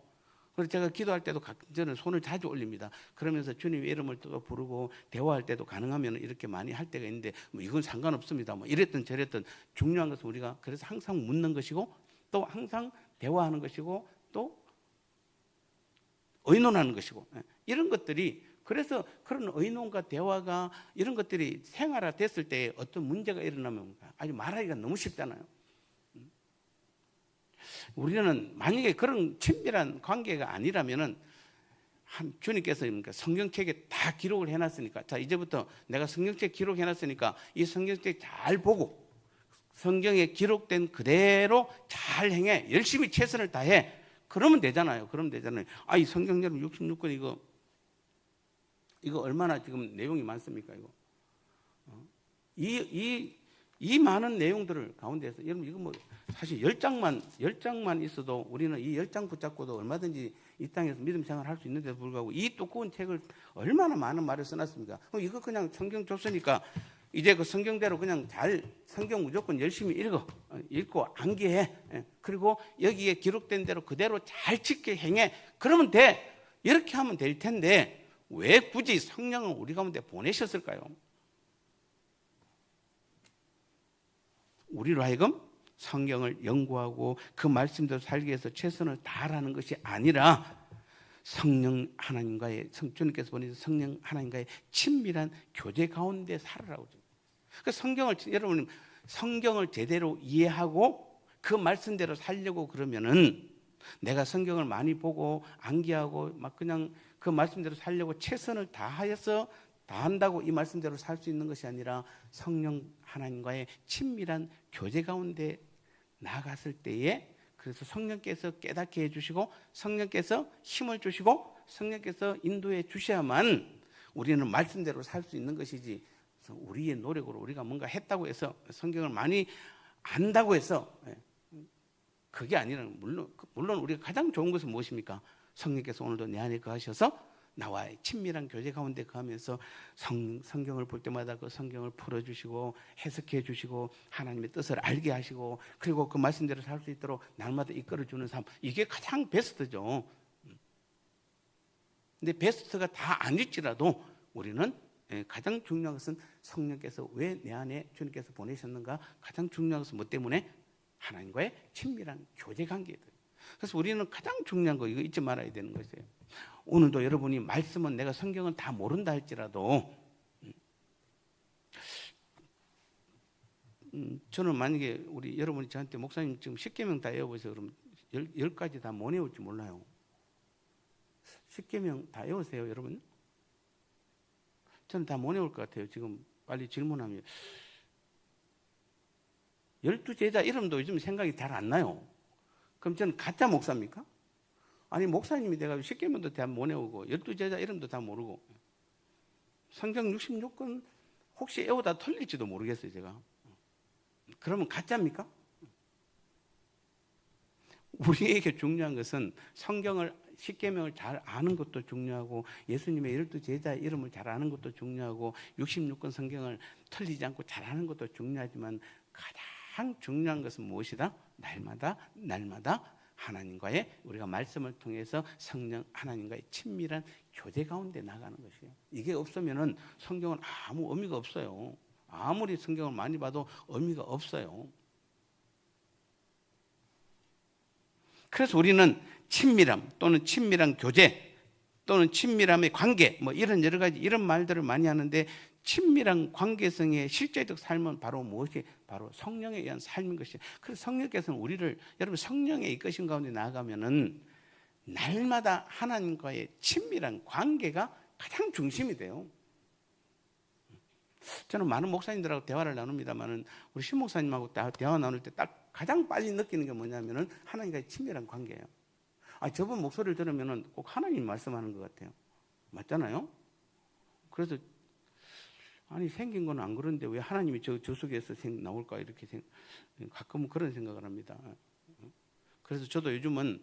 그래서 제가 기도할 때도 저는 손을 자주 올립니다. 그러면서 주님의 이름을 또 부르고 대화할 때도 가능하면 이렇게 많이 할 때가 있는데 이건 상관없습니다. 이랬든 저랬든 중요한 것은 우리가 그래서 항상 묻는 것이고 또 항상 대화하는 것이고 또 의논하는 것이고 이런 것들이 그래서 그런 의논과 대화가 이런 것들이 생활화됐을 때 어떤 문제가 일어나면 아주 말하기가 너무 쉽잖아요. 우리는 만약에 그런 친밀한 관계가 아니라면은 주님께서 성경책에 다 기록을 해놨으니까 자 이제부터 내가 성경책 기록해놨으니까 이 성경책 잘 보고 성경에 기록된 그대로 잘 행해 열심히 최선을 다해 그러면 되잖아요. 이 성경 여러분 66권 이거 얼마나 지금 내용이 많습니까? 이 많은 내용들을 가운데서 여러분 이거 사실 10장만 있어도 우리는 이 10장 붙잡고도 얼마든지 이 땅에서 믿음 생활할 수 있는데도 불구하고 이 두꺼운 책을 얼마나 많은 말을 써놨습니까? 이거 그냥 성경 줬으니까 이제 그 성경대로 그냥 성경 무조건 열심히 읽고 암기해. 그리고 여기에 기록된 대로 그대로 잘 지켜 행해. 그러면 돼. 이렇게 하면 될 텐데 왜 굳이 성령을 우리 가운데 보내셨을까요? 우리로 하여금 성경을 연구하고 그 말씀대로 살기 위해서 최선을 다하라는 것이 아니라 성령 하나님과의 주님께서 보내신 성령 하나님과의 친밀한 교제 가운데 살아라고. 그 성경을 여러분 성경을 제대로 이해하고 그 말씀대로 살려고 그러면은 내가 성경을 많이 보고 암기하고 막 그냥 그 말씀대로 살려고 최선을 다하여서 다한다고 이 말씀대로 살 수 있는 것이 아니라 성령 하나님과의 친밀한 교제 가운데 나아갔을 때에 그래서 성령께서 깨닫게 해주시고 성령께서 힘을 주시고 성령께서 인도해 주셔야만 우리는 말씀대로 살 수 있는 것이지 우리의 노력으로 우리가 뭔가 했다고 해서 성경을 많이 안다고 해서 그게 아니라 물론 우리가 가장 좋은 것은 무엇입니까? 성령께서 오늘도 내 안에 거하셔서 나와의 친밀한 교제 가운데 거하면서 성경을 볼 때마다 그 성경을 풀어주시고 해석해 주시고 하나님의 뜻을 알게 하시고 그리고 그 말씀대로 살 수 있도록 날마다 이끌어주는 삶, 이게 가장 베스트죠. 근데 베스트가 다 아닐지라도 우리는 가장 중요한 것은 성령께서 왜 내 안에 주님께서 보내셨는가, 가장 중요한 것은 뭐 때문에? 하나님과의 친밀한 교제 관계들. 그래서 우리는 가장 중요한 거 이거 잊지 말아야 되는 것이에요. 오늘도 여러분이 말씀은 내가 성경은 다 모른다 할지라도 저는 만약에 우리 여러분이 저한테 목사님 지금 10계명 다 외워보세요 그러면 10가지 다 못 외울지 몰라요. 10계명 다 외우세요 여러분? 저는 다 못 외울 것 같아요. 지금 빨리 질문하면 12제자 이름도 요즘 생각이 잘 안 나요. 그럼 저는 가짜 목사입니까? 아니 목사님이 돼가지고 10계명도 다 못 외우고 12제자 이름도 다 모르고 성경 66권 혹시 외우다 틀릴지도 모르겠어요 제가. 그러면 가짜입니까? 우리에게 중요한 것은 성경을 10계명을 잘 아는 것도 중요하고 예수님의 12제자의 이름을 잘 아는 것도 중요하고 66권 성경을 틀리지 않고 잘 아는 것도 중요하지만 가장 중요한 것은 무엇이다? 날마다 하나님과의 우리가 말씀을 통해서 성령 하나님과의 친밀한 교제 가운데 나가는 것이에요. 이게 없으면은 성경은 아무 의미가 없어요. 아무리 성경을 많이 봐도 의미가 없어요. 그래서 우리는 친밀함 또는 친밀한 교제 또는 친밀함의 관계 뭐 이런 여러 가지 이런 말들을 많이 하는데 친밀한 관계성의 실제적 삶은 바로 무엇이? 바로 성령에 의한 삶인 것이에요. 그래서 성령께서는 우리를 여러분 성령의 이끄신 가운데 나아가면은 날마다 하나님과의 친밀한 관계가 가장 중심이 돼요. 저는 많은 목사님들하고 대화를 나눕니다만은 우리 신 목사님하고 대화 나눌 때 딱 가장 빨리 느끼는 게 뭐냐면은 하나님과의 친밀한 관계예요. 저분 목소리를 들으면은 꼭 하나님 말씀하는 것 같아요. 맞잖아요? 그래서 아니 생긴 건 안 그런데 왜 하나님이 저 속에서 나올까 이렇게 가끔은 그런 생각을 합니다. 그래서 저도 요즘은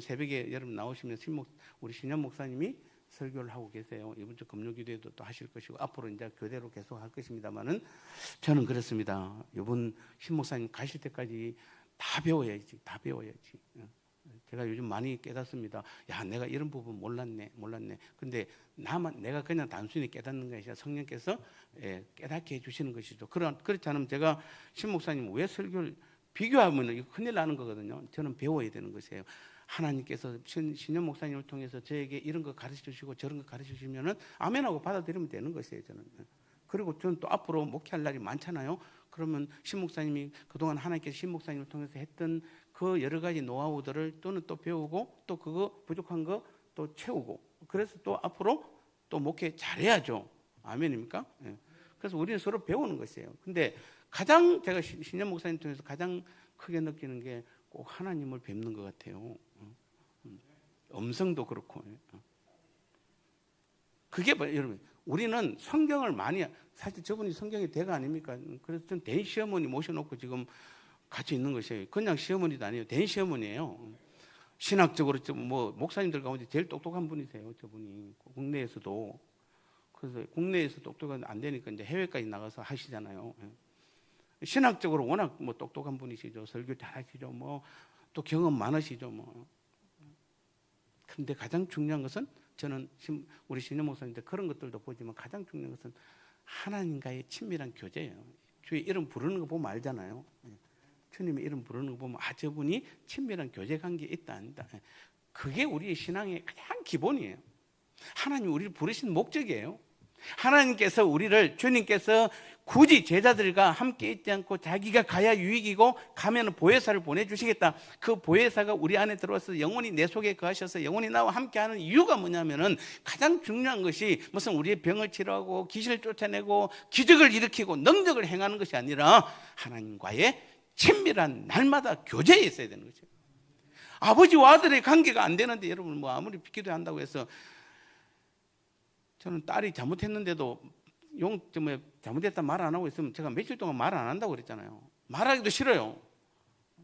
새벽에 여러분 나오시면 우리 신현 목사님이 설교를 하고 계세요. 이번 주 금요기도에도 또 하실 것이고 앞으로 이제 교대로 계속 할 것입니다만은 저는 그렇습니다. 이번 신 목사님 가실 때까지 다 배워야지. 제가 요즘 많이 깨닫습니다. 야, 내가 이런 부분 몰랐네. 근데 내가 그냥 단순히 깨닫는 것이 아니라 성령께서 깨닫게 해주시는 것이죠. 그렇지 않으면 제가 신 목사님 왜 설교를 비교하면 큰일 나는 거거든요. 저는 배워야 되는 것이에요. 하나님께서 신현 목사님을 통해서 저에게 이런 거 가르쳐 주시고 저런 거 가르쳐 주시면은 아멘하고 받아들이면 되는 것이에요. 저는. 그리고 저는 또 앞으로 목회할 날이 많잖아요. 그러면 신 목사님이 그동안 하나님께서 신 목사님을 통해서 했던 그 여러 가지 노하우들을 또는 또 배우고 또 그거 부족한 거 또 채우고 그래서 또 앞으로 또 목회 잘해야죠. 아멘입니까? 예. 그래서 우리는 서로 배우는 것이에요. 근데 가장 제가 신현 목사님 통해서 가장 크게 느끼는 게 꼭 하나님을 뵙는 것 같아요. 음성도 그렇고. 그게 여러분 우리는 성경을 많이 사실 저분이 성경의 대가 아닙니까? 그래서 전 대인 시어머니 모셔놓고 지금 같이 있는 것이에요. 그냥 시어머니도 아니에요. 대인 시어머니예요. 신학적으로 뭐 목사님들 가운데 제일 똑똑한 분이세요. 저분이 국내에서도. 그래서 국내에서 똑똑한 안 되니까 이제 해외까지 나가서 하시잖아요. 신학적으로 워낙 뭐 똑똑한 분이시죠. 설교 잘하시죠. 뭐 또 경험 많으시죠. 뭐. 그런데 가장 중요한 것은 저는 우리 신현 목사님들 그런 것들도 보지만 가장 중요한 것은 하나님과의 친밀한 교제예요. 주의 이름 부르는 거 보면 알잖아요. 주님의 이름 부르는 거 보면 저분이 친밀한 교제 관계에 있다 아니다. 그게 우리의 신앙의 가장 기본이에요. 하나님 우리를 부르신 목적이에요. 하나님께서 우리를, 주님께서 굳이 제자들과 함께 있지 않고 자기가 가야 유익이고 가면 보혜사를 보내주시겠다. 그 보혜사가 우리 안에 들어와서 영원히 내 속에 거하셔서 영원히 나와 함께하는 이유가 뭐냐면은, 가장 중요한 것이 무슨 우리의 병을 치료하고 귀신을 쫓아내고 기적을 일으키고 능력을 행하는 것이 아니라 하나님과의 친밀한 날마다 교제에 있어야 되는 거죠. 아버지와 아들의 관계가 안 되는데, 여러분 뭐 아무리 기도한다고 해서, 저는 딸이 잘못했는데도 잘못했다 말 안 하고 있으면 제가 며칠 동안 말 안 한다고 그랬잖아요. 말하기도 싫어요.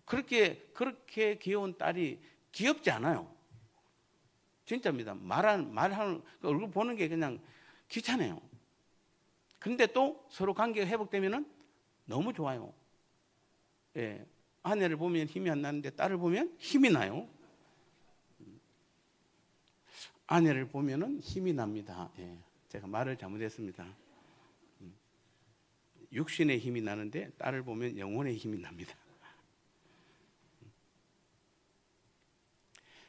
그렇게 귀여운 딸이 귀엽지 않아요. 진짜입니다. 말하는 얼굴 보는 게 그냥 귀찮아요. 그런데 또 서로 관계가 회복되면은 너무 좋아요. 예, 아내를 보면 힘이 안 나는데 딸을 보면 힘이 나요. 아내를 보면은 힘이 납니다. 예, 제가 말을 잘못했습니다. 육신의 힘이 나는데 딸을 보면 영혼의 힘이 납니다.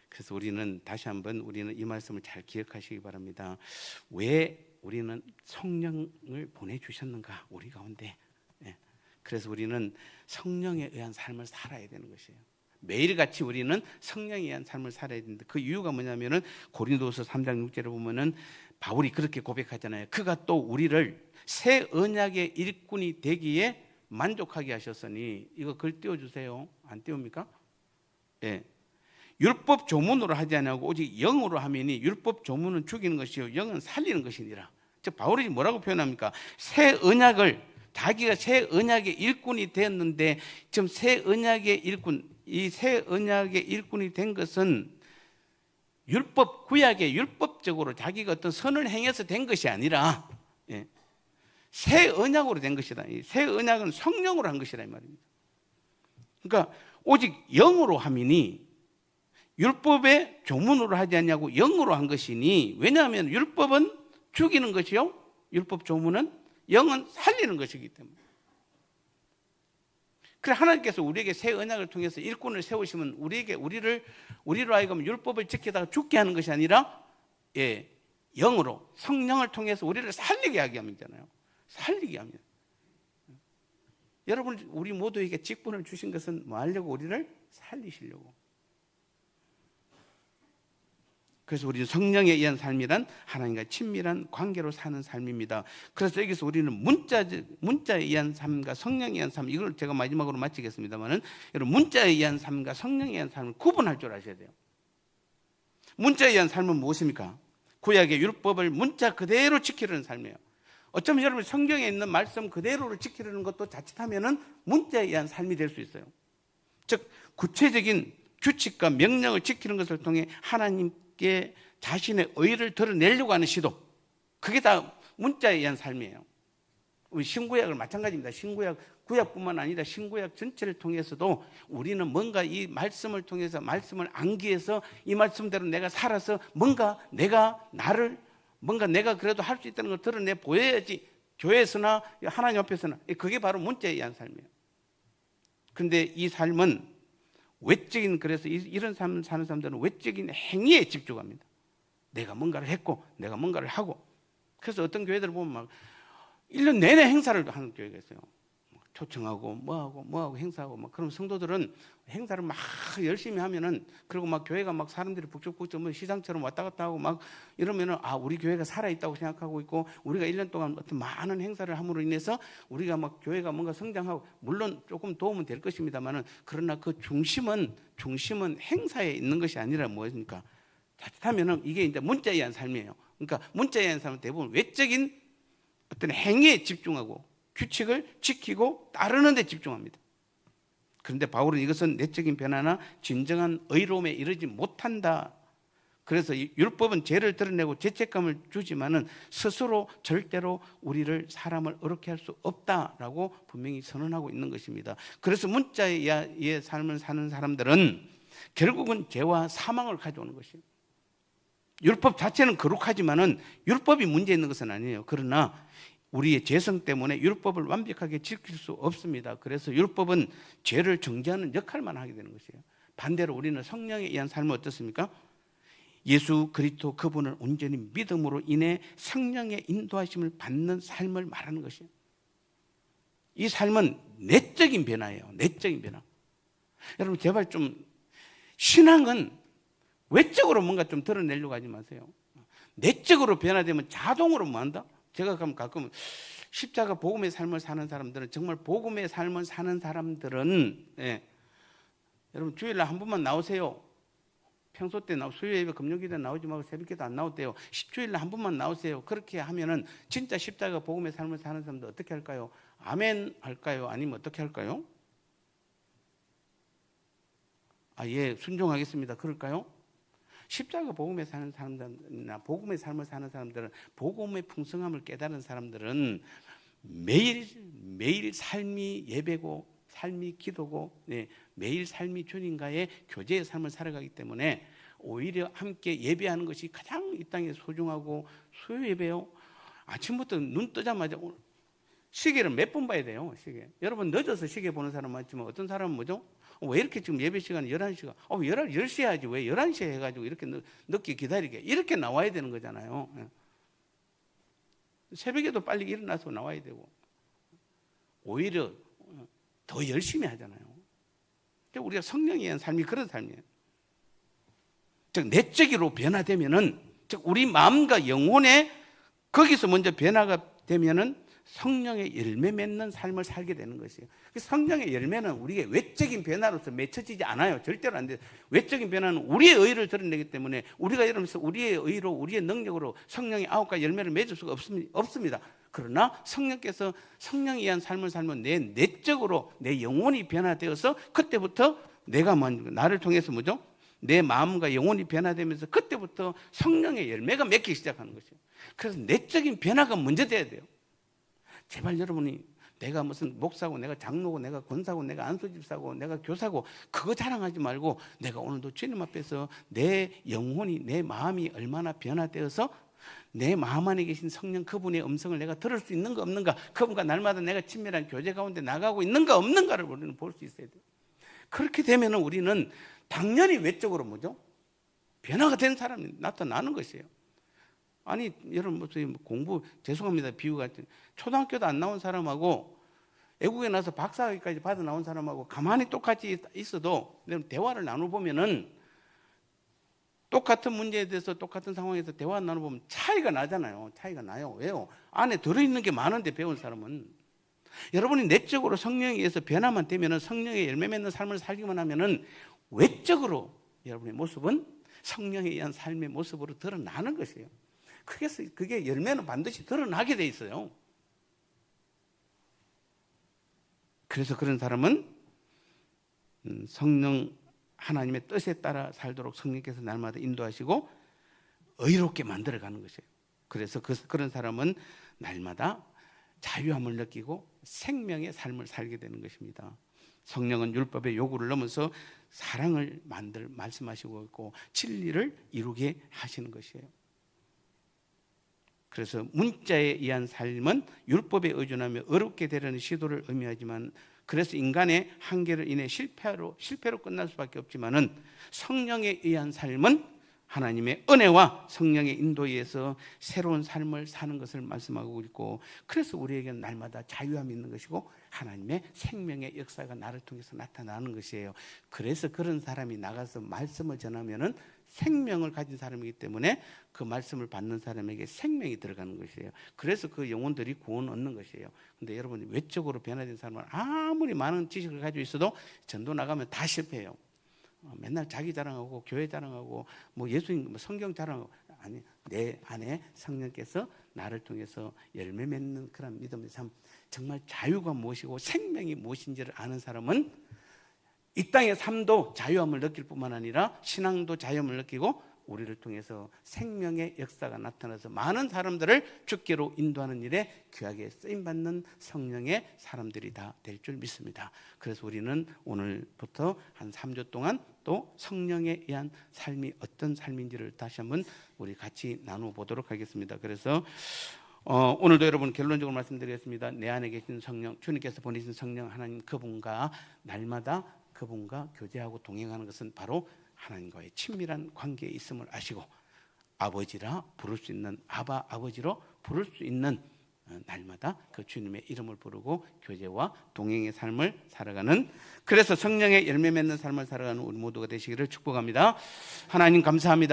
그래서 우리는 다시 한번 우리는 이 말씀을 잘 기억하시기 바랍니다. 왜 우리는 성령을 보내주셨는가 우리 가운데. 예, 그래서 우리는 성령에 의한 삶을 살아야 되는 것이에요. 매일같이 우리는 성령에 의한 삶을 살아야 되는데, 그 이유가 뭐냐면은 고린도서 3장 6절에 보면은 바울이 그렇게 고백하잖아요. 그가 또 우리를 새 언약의 일꾼이 되기에 만족하게 하셨으니, 이거 글 띄워주세요. 안 띄웁니까? 예. 율법 조문으로 하지 아니하고 오직 영으로 하미니 율법 조문은 죽이는 것이요 영은 살리는 것이니라. 즉 바울이 뭐라고 표현합니까? 새 언약을, 자기가 새 언약의 일꾼이 되었는데, 지금 새 언약의 일꾼, 이 새 언약의 일꾼이 된 것은 율법, 구약의 율법적으로 자기가 어떤 선을 행해서 된 것이 아니라, 예, 새 언약으로 된 것이다. 이 새 언약은 성령으로 한 것이라 이 말입니다. 그러니까 오직 영으로 함이니, 율법의 조문으로 하지 않냐고 영으로 한 것이니, 왜냐하면 율법은 죽이는 것이요 율법 조문은 영은 살리는 것이기 때문에. 그래 하나님께서 우리에게 새 언약을 통해서 일꾼을 세우시면 우리로 하여금 율법을 지키다가 죽게 하는 것이 아니라, 예, 영으로 성령을 통해서 우리를 살리게 하게 하잖아요. 살리게 합니다. 여러분, 우리 모두에게 직분을 주신 것은 뭐 하려고? 우리를 살리시려고. 그래서 우리는 성령에 의한 삶이란 하나님과 친밀한 관계로 사는 삶입니다. 그래서 여기서 우리는 문자에 의한 삶과 성령에 의한 삶, 이걸 제가 마지막으로 마치겠습니다만은, 여러분 문자에 의한 삶과 성령에 의한 삶을 구분할 줄 아셔야 돼요. 문자에 의한 삶은 무엇입니까? 구약의 율법을 문자 그대로 지키려는 삶이에요. 어쩌면 여러분 성경에 있는 말씀 그대로를 지키려는 것도 자칫하면은 문자에 의한 삶이 될 수 있어요. 즉 구체적인 규칙과 명령을 지키는 것을 통해 하나님께 자신의 의를 드러내려고 하는 시도, 그게 다 문자에 의한 삶이에요. 우리 신구약을 마찬가지입니다. 신구약, 구약뿐만 아니라 신구약 전체를 통해서도 우리는 뭔가 이 말씀을 통해서, 말씀을 암기해서 이 말씀대로 내가 살아서 뭔가 내가 그래도 할 수 있다는 걸 드러내 보여야지, 교회에서나 하나님 앞에서나. 그게 바로 문자에 의한 삶이에요. 그런데 이 삶은 외적인, 그래서 이런 삶을 사는 사람들은 외적인 행위에 집중합니다. 내가 뭔가를 했고 내가 뭔가를 하고. 그래서 어떤 교회들을 보면 막 1년 내내 행사를 하는 교회가 있어요. 초청하고 뭐하고 행사하고 막. 그럼 성도들은 행사를 막 열심히 하면은, 그리고 막 교회가 막 사람들이 북적북적 뭐 시장처럼 왔다 갔다 하고 막 이러면은, 아, 우리 교회가 살아있다고 생각하고 있고, 우리가 1년 동안 어떤 많은 행사를 함으로 인해서 우리가 막 교회가 뭔가 성장하고, 물론 조금 도움은 될 것입니다만은, 그러나 그 중심은 행사에 있는 것이 아니라 무엇입니까? 자칫하면은 이게 이제 문자에 의한 삶이에요. 그러니까 문자에 의한 삶은 대부분 외적인 어떤 행위에 집중하고 규칙을 지키고 따르는 데 집중합니다. 그런데 바울은 이것은 내적인 변화나 진정한 의로움에 이르지 못한다. 그래서 율법은 죄를 드러내고 죄책감을 주지만은 스스로 절대로 사람을 어렵게 할 수 없다라고 분명히 선언하고 있는 것입니다. 그래서 문자에 의해 삶을 사는 사람들은 결국은 죄와 사망을 가져오는 것이에요. 율법 자체는 거룩하지만은 율법이 문제 있는 것은 아니에요. 그러나 우리의 죄성 때문에 율법을 완벽하게 지킬 수 없습니다. 그래서 율법은 죄를 정죄하는 역할만 하게 되는 것이에요. 반대로 우리는 성령에 의한 삶은 어떻습니까? 예수 그리스도 그분을 온전히 믿음으로 인해 성령의 인도하심을 받는 삶을 말하는 것이에요. 이 삶은 내적인 변화예요. 내적인 변화. 여러분 제발 좀 신앙은 외적으로 뭔가 좀 드러내려고 하지 마세요. 내적으로 변화되면 자동으로 뭐 한다? 제가 가끔 십자가 복음의 삶을 사는 사람들은 정말 복음의 삶을 사는 사람들은 여러분 주일날 한 번만 나오세요. 평소 때 수요 예배 금요기도 나오지 말고 새벽기도 안 나오대요. 주일날 한 번만 나오세요. 그렇게 하면은 진짜 십자가 복음의 삶을 사는 사람들 어떻게 할까요? 아멘 할까요? 아니면 어떻게 할까요? 예, 순종하겠습니다. 그럴까요? 십자가 복음에 사는 사람들이나 복음의 삶을 사는 사람들은, 복음의 풍성함을 깨달은 사람들은 매일 삶이 예배고 삶이 기도고 매일 삶이 주님과의 교제의 삶을 살아가기 때문에 오히려 함께 예배하는 것이 가장 이 땅에 소중하고, 수요 예배요, 아침부터 눈 뜨자마자 시계를 몇 번 봐야 돼요. 시계. 여러분 늦어서 시계 보는 사람 많지만 어떤 사람은 뭐죠? 왜 이렇게 지금 예배 시간이 11시가 10시 해야지 왜 11시에 해가지고 이렇게 늦게 기다리게, 이렇게 나와야 되는 거잖아요. 새벽에도 빨리 일어나서 나와야 되고 오히려 더 열심히 하잖아요. 우리가 성령에 의한 삶이 그런 삶이에요. 즉 내적으로 변화되면은, 즉 우리 마음과 영혼에 거기서 먼저 변화가 되면은 성령의 열매 맺는 삶을 살게 되는 것이에요. 성령의 열매는 우리의 외적인 변화로서 맺혀지지 않아요. 절대로 안 돼요. 외적인 변화는 우리의 의를 드러내기 때문에 우리가 이러면서 우리의 의로, 우리의 능력으로 성령의 9가지 열매를 맺을 수가 없습니다. 그러나 성령께서 성령에 의한 삶을 살면 내 내적으로 내 영혼이 변화되어서 그때부터 내가 나를 통해서 뭐죠? 내 마음과 영혼이 변화되면서 그때부터 성령의 열매가 맺기 시작하는 것이에요. 그래서 내적인 변화가 먼저 돼야 돼요. 제발 여러분이 내가 무슨 목사고, 내가 장로고, 내가 권사고, 내가 안수집사고, 내가 교사고, 그거 자랑하지 말고 내가 오늘도 주님 앞에서 내 영혼이, 내 마음이 얼마나 변화되어서 내 마음 안에 계신 성령 그분의 음성을 내가 들을 수 있는가 없는가, 그분과 날마다 내가 친밀한 교제 가운데 나가고 있는가 없는가를 우리는 볼 수 있어야 돼요. 그렇게 되면 우리는 당연히 외적으로 뭐죠? 변화가 된 사람이 나타나는 것이에요. 아니 여러분 무슨 공부, 죄송합니다, 비유가 초등학교도 안 나온 사람하고 외국에 나서 박사학위까지 받아 나온 사람하고 가만히 똑같이 있어도 대화를 나눠보면은 똑같은 문제에 대해서 똑같은 상황에서 대화 나눠보면 차이가 나잖아요. 차이가 나요. 왜요? 안에 들어있는 게 많은데 배운 사람은. 여러분이 내적으로 성령에 의해서 변화만 되면은, 성령의 열매 맺는 삶을 살기만 하면은 외적으로 여러분의 모습은 성령에 의한 삶의 모습으로 드러나는 것이에요. 그게 열매는 반드시 드러나게 돼 있어요. 그래서 그런 사람은 성령 하나님의 뜻에 따라 살도록 성령께서 날마다 인도하시고 의롭게 만들어가는 것이에요. 그래서 그런 사람은 날마다 자유함을 느끼고 생명의 삶을 살게 되는 것입니다. 성령은 율법의 요구를 넘어서 사랑을 말씀하시고 있고 진리를 이루게 하시는 것이에요. 그래서 문자에 의한 삶은 율법에 의존하며 어렵게 되려는 시도를 의미하지만, 그래서 인간의 한계를 인해 실패로 끝날 수밖에 없지만은, 성령에 의한 삶은 하나님의 은혜와 성령의 인도에 의해서 새로운 삶을 사는 것을 말씀하고 있고, 그래서 우리에게는 날마다 자유함이 있는 것이고 하나님의 생명의 역사가 나를 통해서 나타나는 것이에요. 그래서 그런 사람이 나가서 말씀을 전하면은 생명을 가진 사람이기 때문에 그 말씀을 받는 사람에게 생명이 들어가는 것이에요. 그래서 그 영혼들이 구원 얻는 것이에요. 근데 여러분이 외적으로 변화된 사람은 아무리 많은 지식을 가지고 있어도 전도 나가면 다 실패해요. 맨날 자기 자랑하고 교회 자랑하고 뭐 예수님 성경 자랑하고, 아니, 내 안에 성령께서 나를 통해서 열매 맺는 그런 믿음의 삶, 정말 자유가 무엇이고 생명이 무엇인지를 아는 사람은 이 땅의 삶도 자유함을 느낄 뿐만 아니라 신앙도 자유함을 느끼고 우리를 통해서 생명의 역사가 나타나서 많은 사람들을 주께로 인도하는 일에 귀하게 쓰임받는 성령의 사람들이 다 될 줄 믿습니다. 그래서 우리는 오늘부터 한 3주 동안 또 성령에 의한 삶이 어떤 삶인지를 다시 한번 우리 같이 나눠보도록 하겠습니다. 그래서 오늘도 여러분 결론적으로 말씀드리겠습니다. 내 안에 계신 성령, 주님께서 보내신 성령 하나님 그분과 날마다 그분과 교제하고 동행하는 것은 바로 하나님과의 친밀한 관계에 있음을 아시고 아버지라 부를 수 있는 아바 아버지로 부를 수 있는 날마다 그 주님의 이름을 부르고 교제와 동행의 삶을 살아가는, 그래서 성령의 열매 맺는 삶을 살아가는 우리 모두가 되시기를 축복합니다. 하나님 감사합니다.